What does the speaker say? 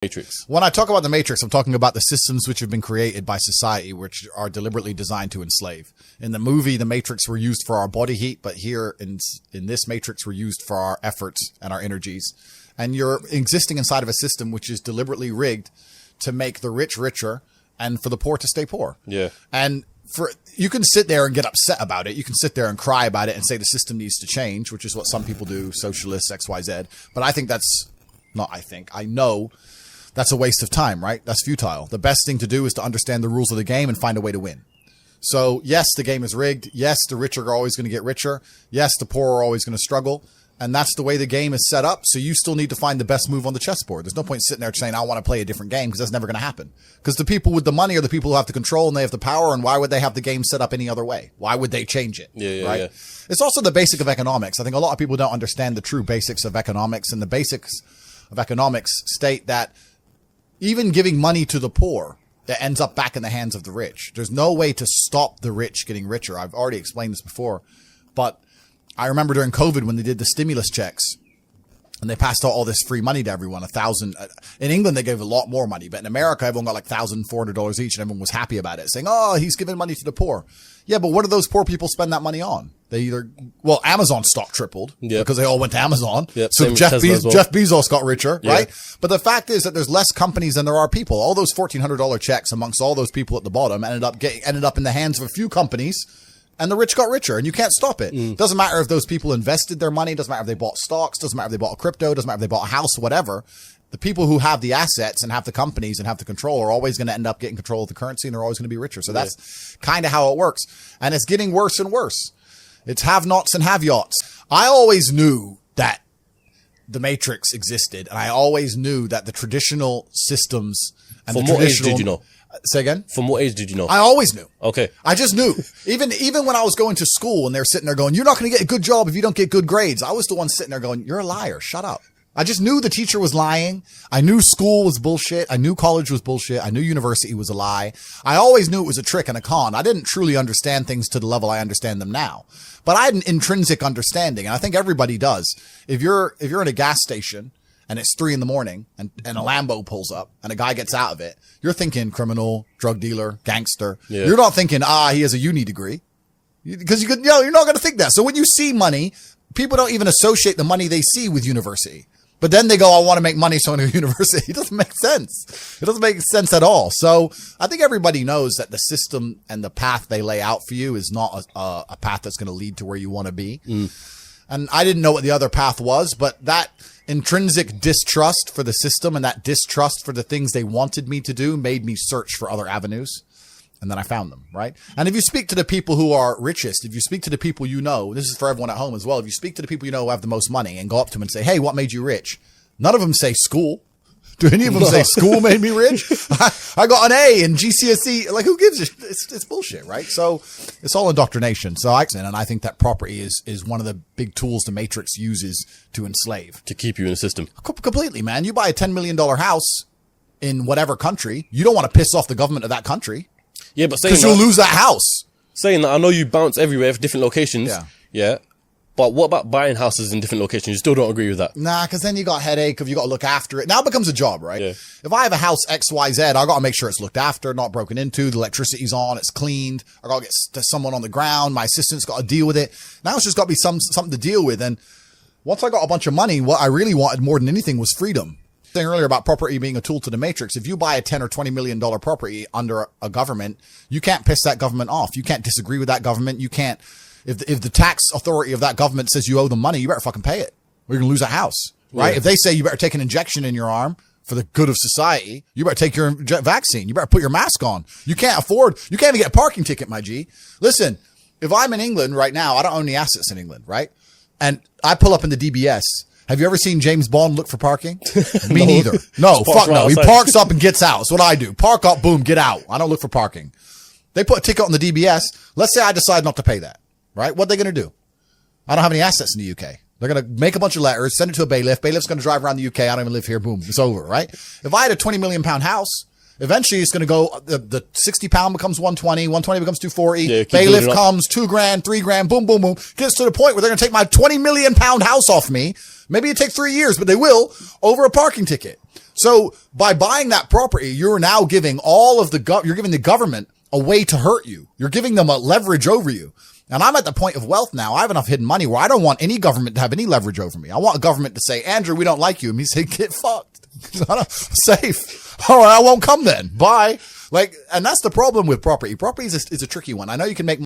Matrix. When I talk about the Matrix, I'm talking about the systems which have been created by society, which are deliberately designed to enslave. In the movie, the Matrix were used for our body heat, but here in this Matrix, were used for our efforts and our energies. And you're existing inside of a system which is deliberately rigged to make the rich richer and for the poor to stay poor. Yeah. And you can sit there and get upset about it. You can sit there and cry about it and say the system needs to change, which is what some people do, socialists, XYZ. But I know that's a waste of time, right? That's futile. The best thing to do is to understand the rules of the game and find a way to win. So yes, the game is rigged. Yes, the rich are always going to get richer. Yes, the poor are always going to struggle. And that's the way the game is set up. So you still need to find the best move on the chessboard. There's no point sitting there saying, I want to play a different game, because that's never going to happen. Because the people with the money are the people who have the control and they have the power. And why would they have the game set up any other way? Why would they change it? Right? Yeah. It's also the basic of economics. I think a lot of people don't understand the true basics of economics, and the basics of economics state that even giving money to the poor, that ends up back in the hands of the rich. There's no way to stop the rich getting richer. I've already explained this before, but I remember during COVID when they did the stimulus checks and they passed out all this free money to everyone, $1,000. In England, they gave a lot more money, but in America, everyone got like $1,400 each and everyone was happy about it, saying, oh, he's giving money to the poor. Yeah, but what do those poor people spend that money on? Amazon stock tripled because they all went to Amazon. Yep, so Jeff Bezos got richer, right? But the fact is that there's less companies than there are people. All those $1,400 checks amongst all those people at the bottom ended up in the hands of a few companies, and the rich got richer, and you can't stop it. Doesn't matter if those people invested their money. Doesn't matter if they bought stocks. Doesn't matter if they bought crypto. Doesn't matter if they bought a house, whatever. The people who have the assets and have the companies and have the control are always going to end up getting control of the currency, and they're always going to be richer. So that's kind of how it works. And it's getting worse and worse. It's have-nots and have-yachts. I always knew that the Matrix existed, and I always knew that the traditional systems and From what age did you know? Say again? From what age did you know? I always knew. Okay. I just knew. Even when I was going to school and they're sitting there going, you're not going to get a good job if you don't get good grades. I was the one sitting there going, you're a liar. Shut up. I just knew the teacher was lying. I knew school was bullshit. I knew college was bullshit. I knew university was a lie. I always knew it was a trick and a con. I didn't truly understand things to the level I understand them now. But I had an intrinsic understanding, and I think everybody does. If you're in a gas station and it's 3 a.m. and a Lambo pulls up and a guy gets out of it, you're thinking criminal, drug dealer, gangster. Yeah. You're not thinking, he has a uni degree. Because you're not going to think that. So when you see money, people don't even associate the money they see with university. But then they go, I want to make money, so I'm going to university. It doesn't make sense. It doesn't make sense at all. So I think everybody knows that the system and the path they lay out for you is not a path that's going to lead to where you want to be. And I didn't know what the other path was, but that intrinsic distrust for the system and that distrust for the things they wanted me to do made me search for other avenues. And then I found them, right? And if you speak to the people who are richest, if you speak to the people you know, this is for everyone at home as well. If you speak to the people you know who have the most money and go up to them and say, hey, what made you rich? None of them say school. Do any of them say school made me rich? I got an A in GCSE. Like, who gives a shit? It's bullshit, right? So it's all indoctrination. And I think that property is one of the big tools the Matrix uses to enslave. To keep you in the system. Completely, man. You buy a $10 million house in whatever country. You don't want to piss off the government of that country. Yeah, but saying because you'll lose that house. Saying that, I know you bounce everywhere for different locations. Yeah. But what about buying houses in different locations? You still don't agree with that? Nah, because then you got a headache if you got to look after it. Now it becomes a job, right? Yeah. If I have a house XYZ, I got to make sure it's looked after, not broken into, the electricity's on, it's cleaned. I got to get someone on the ground. My assistant's got to deal with it. Now it's just got to be something to deal with. And once I got a bunch of money, what I really wanted more than anything was freedom. Thing earlier about property being a tool to the Matrix. If you buy a $10 or $20 million property under a government, you can't piss that government off. You can't disagree with that government. You can't, if the tax authority of that government says you owe them money, you better fucking pay it or you're going to lose that house, right? Yeah. If they say you better take an injection in your arm for the good of society, you better take your vaccine. You better put your mask on. You can't even get a parking ticket, my G. Listen, if I'm in England right now, I don't own any assets in England, right? And I pull up in the DBS. Have you ever seen James Bond look for parking? Me neither. No, fuck no. He parks up and gets out. That's what I do. Park up, boom, get out. I don't look for parking. They put a ticket on the DBS. Let's say I decide not to pay that, right? What are they going to do? I don't have any assets in the UK. They're going to make a bunch of letters, send it to a bailiff. Bailiff's going to drive around the UK. I don't even live here. Boom, it's over, right? If I had a £20 million house, eventually it's going to go, the £60 becomes 120, 120 becomes 240. Yeah, bailiff comes, $2,000, $3,000, boom, boom, boom. Gets to the point where they're going to take my £20 million house off me. Maybe it takes 3 years, but they will over a parking ticket. So by buying that property, you're now giving you're giving the government a way to hurt you. You're giving them a leverage over you. And I'm at the point of wealth now. I have enough hidden money where I don't want any government to have any leverage over me. I want a government to say, Andrew, we don't like you. And me say, get fucked. Safe. All right, I won't come then. Bye. And that's the problem with property. Property is a tricky one. I know you can make